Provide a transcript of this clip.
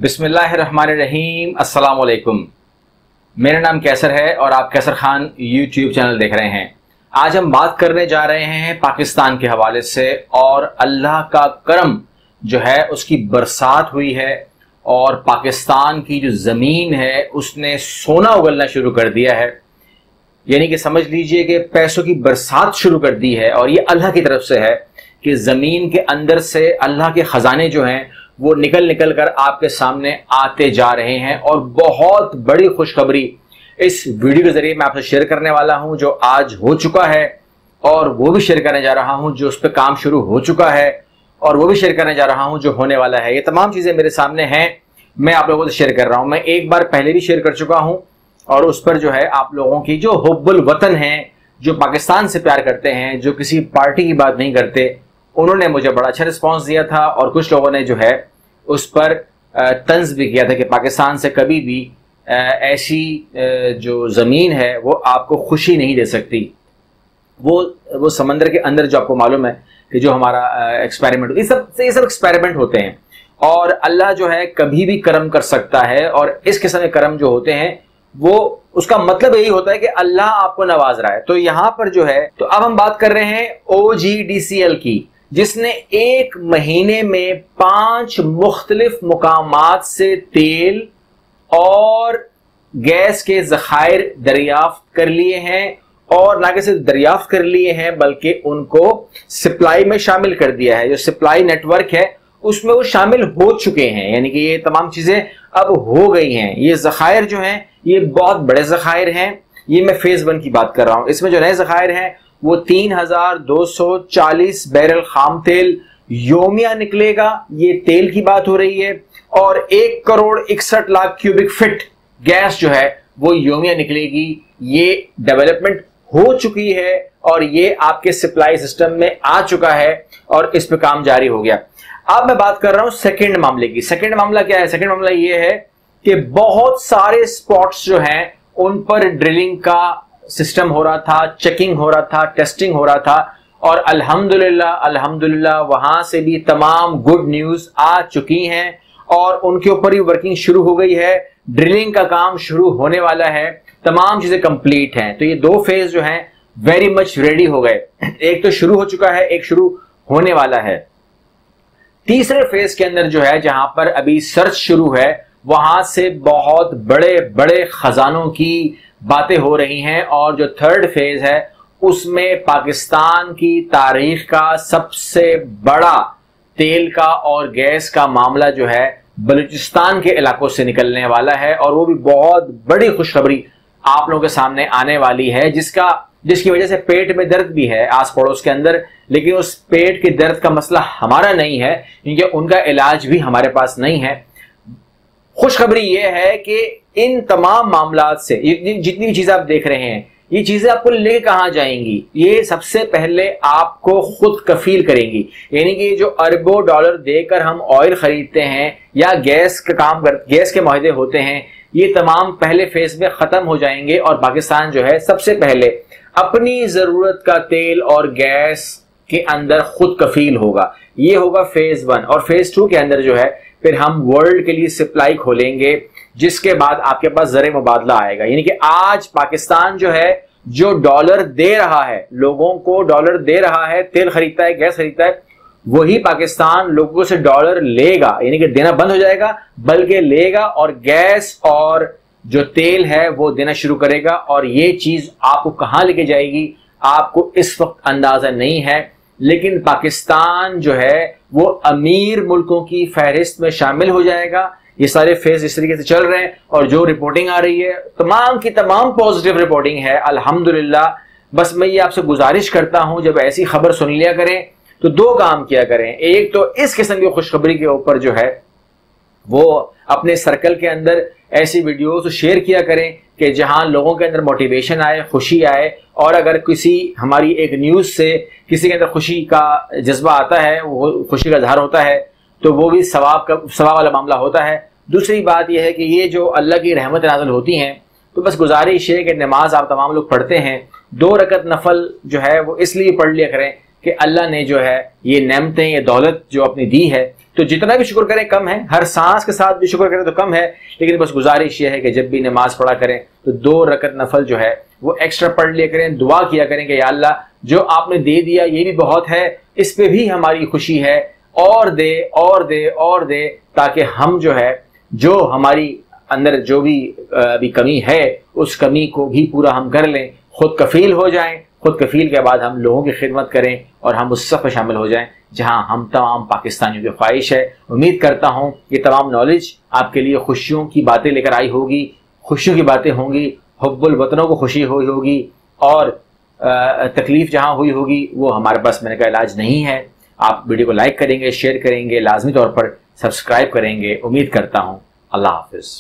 बिस्मिल्लाहिर्रहमानिर्रहीम। अस्सलाम वालेकुम। मेरा नाम कैसर है और आप कैसर खान यूट्यूब चैनल देख रहे हैं। आज हम बात करने जा रहे हैं पाकिस्तान के हवाले से, और अल्लाह का करम जो है उसकी बरसात हुई है और पाकिस्तान की जो ज़मीन है उसने सोना उगलना शुरू कर दिया है। यानी कि समझ लीजिए कि पैसों की बरसात शुरू कर दी है, और ये अल्लाह की तरफ से है कि ज़मीन के अंदर से अल्लाह के ख़जाने जो हैं वो निकल निकल कर आपके सामने आते जा रहे हैं। और बहुत बड़ी खुशखबरी इस वीडियो के ज़रिए मैं आपसे शेयर करने वाला हूं, जो आज हो चुका है, और वो भी शेयर करने जा रहा हूं जो उस पर काम शुरू हो चुका है, और वो भी शेयर करने जा रहा हूं जो होने वाला है। ये तमाम चीज़ें मेरे सामने हैं, मैं आप लोगों से शेयर कर रहा हूं। मैं एक बार पहले भी शेयर कर चुका हूं, और उस पर जो है आप लोगों की जो हुब्बुल वतन हैं, जो पाकिस्तान से प्यार करते हैं, जो किसी पार्टी की बात नहीं करते, उन्होंने मुझे बड़ा अच्छा रिस्पांस दिया था। और कुछ लोगों ने जो है उस पर तंज भी किया था कि पाकिस्तान से कभी भी ऐसी जो ज़मीन है वो आपको खुशी नहीं दे सकती। वो समंदर के अंदर जो आपको मालूम है कि जो हमारा एक्सपेरिमेंट, ये सब एक्सपेरिमेंट होते हैं, और अल्लाह जो है कभी भी करम कर सकता है। और इस किस्म के करम जो होते हैं वो उसका मतलब यही होता है कि अल्लाह आपको नवाज रहा है। तो यहां पर जो है, तो अब हम बात कर रहे हैं OGDCL की, जिसने एक महीने में 5 मुख्तलिफ मुकामात से तेल और गैस के ज़खायर दरियाफ्त कर लिए हैं। और ना कि सिर्फ दरियाफ्त कर लिए हैं बल्कि उनको सप्लाई में शामिल कर दिया है। जो सप्लाई नेटवर्क है उसमें वो शामिल हो चुके हैं, यानी कि ये तमाम चीजें अब हो गई हैं। ये ज़खायर जो हैं ये बहुत बड़े ज़खायर हैं। ये मैं फेज 1 की बात कर रहा हूं। इसमें जो नए ज़खायर हैं वो 3240 बैरल खाम तेल योमिया निकलेगा, ये तेल की बात हो रही है। और 1,61,00,000 क्यूबिक फिट गैस जो है वो योमिया निकलेगी। ये डेवलपमेंट हो चुकी है और ये आपके सप्लाई सिस्टम में आ चुका है और इस पे काम जारी हो गया। अब मैं बात कर रहा हूं सेकंड मामले की। सेकंड मामला क्या है? सेकंड मामला ये है कि बहुत सारे स्पॉट्स जो हैं उन पर ड्रिलिंग का सिस्टम हो रहा था, चेकिंग हो रहा था, टेस्टिंग हो रहा था, और अल्हम्दुलिल्लाह वहां से भी तमाम गुड न्यूज आ चुकी हैं और उनके ऊपर ही वर्किंग शुरू हो गई है। ड्रिलिंग का काम शुरू होने वाला है, तमाम चीजें कंप्लीट हैं। तो ये 2 फेज जो हैं वेरी मच रेडी हो गए। एक तो शुरू हो चुका है, एक शुरू होने वाला है। तीसरे फेज के अंदर जो है, जहां पर अभी सर्च शुरू है, वहां से बहुत बड़े बड़े खजानों की बातें हो रही हैं। और जो थर्ड फेज है उसमें पाकिस्तान की तारीख का सबसे बड़ा तेल का और गैस का मामला जो है बलूचिस्तान के इलाकों से निकलने वाला है। और वो भी बहुत बड़ी खुशखबरी आप लोगों के सामने आने वाली है, जिसकी वजह से पेट में दर्द भी है आस पड़ोस के अंदर। लेकिन उस पेट के दर्द का मसला हमारा नहीं है, क्योंकि उनका इलाज भी हमारे पास नहीं है। खुशखबरी यह है कि इन तमाम मामलात से जितनी भी चीजें आप देख रहे हैं, ये चीजें आपको लेके कहां जाएंगी? ये सबसे पहले आपको खुद कफील करेंगी। यानी कि जो अरबों डॉलर देकर हम ऑयल खरीदते हैं या गैस के मुआहदे होते हैं, ये तमाम पहले फेज में खत्म हो जाएंगे और पाकिस्तान जो है सबसे पहले अपनी जरूरत का तेल और गैस के अंदर खुद कफील होगा। ये होगा फेज 1। और फेज 2 के अंदर जो है फिर हम वर्ल्ड के लिए सप्लाई खोलेंगे, जिसके बाद आपके पास ज़र मुबादला आएगा। यानी कि आज पाकिस्तान जो है, जो डॉलर दे रहा है, लोगों को डॉलर दे रहा है, तेल खरीदता है, गैस खरीदता है, वही पाकिस्तान लोगों से डॉलर लेगा। यानी कि देना बंद हो जाएगा, बल्कि लेगा, और गैस और जो तेल है वो देना शुरू करेगा। और ये चीज आपको कहां लेके जाएगी आपको इस वक्त अंदाजा नहीं है, लेकिन पाकिस्तान जो है वो अमीर मुल्कों की फहरिस्त में शामिल हो जाएगा। ये सारे फेज इस तरीके से चल रहे हैं, और जो रिपोर्टिंग आ रही है तमाम की तमाम पॉजिटिव रिपोर्टिंग है, अल्हम्दुलिल्लाह। बस मैं ये आपसे गुजारिश करता हूं, जब ऐसी खबर सुन लिया करें तो 2 काम किया करें। एक तो इस किस्म की खुशखबरी के ऊपर जो है वो अपने सर्कल के अंदर ऐसी वीडियोस शेयर किया करें कि जहां लोगों के अंदर मोटिवेशन आए, खुशी आए। और अगर किसी हमारी एक न्यूज से किसी के अंदर खुशी का जज्बा आता है, वो खुशी का इजहार होता है, तो वो भी सवाब वाला मामला होता है। दूसरी बात यह है कि ये जो अल्लाह की रहमत नाज़िल होती हैं, तो बस गुजारिश है कि नमाज आप तमाम लोग पढ़ते हैं, 2 रकत नफल जो है वो इसलिए पढ़ लिया करें کہ اللہ نے جو ہے یہ نعمتیں، یہ دولت جو اپنی دی ہے، تو جتنا بھی شکر کریں کم ہے، ہر سانس کے ساتھ بھی شکر کریں تو کم ہے، لیکن بس گزارش یہ ہے کہ جب بھی نماز پڑھا کریں تو 2 رکعت نفل جو ہے وہ ایکسٹرا پڑھ لیا کریں، دعا کیا کریں کہ یا اللہ جو آپ نے دے دیا یہ بھی بہت ہے، اس پہ بھی ہماری خوشی ہے، اور دے اور دے اور دے، تاکہ ہم جو ہے جو ہماری اندر جو بھی ابھی کمی ہے اس کمی کو بھی پورا ہم کر لیں، خود کفیل ہو جائیں، خود کفیل کے بعد ہم لوگوں کی خدمت کریں اور ہم اس صف میں شامل ہو جائیں جہاں ہم تمام پاکستانیوں کی خواہش ہے۔ امید کرتا ہوں یہ تمام نالج آپ کے لیے خوشیوں کی باتیں لے کر آئی ہوگی، خوشیوں کی باتیں ہوں گی، حب الوطنوں کو خوشی ہوئی ہوگی، اور تکلیف جہاں ہوئی ہوگی وہ ہمارے پاس میں نے کا علاج نہیں ہے۔ آپ ویڈیو کو لائک کریں گے، شیئر کریں گے، لازمی طور پر سبسکرائب کریں گے، امید کرتا ہوں۔ اللہ حافظ۔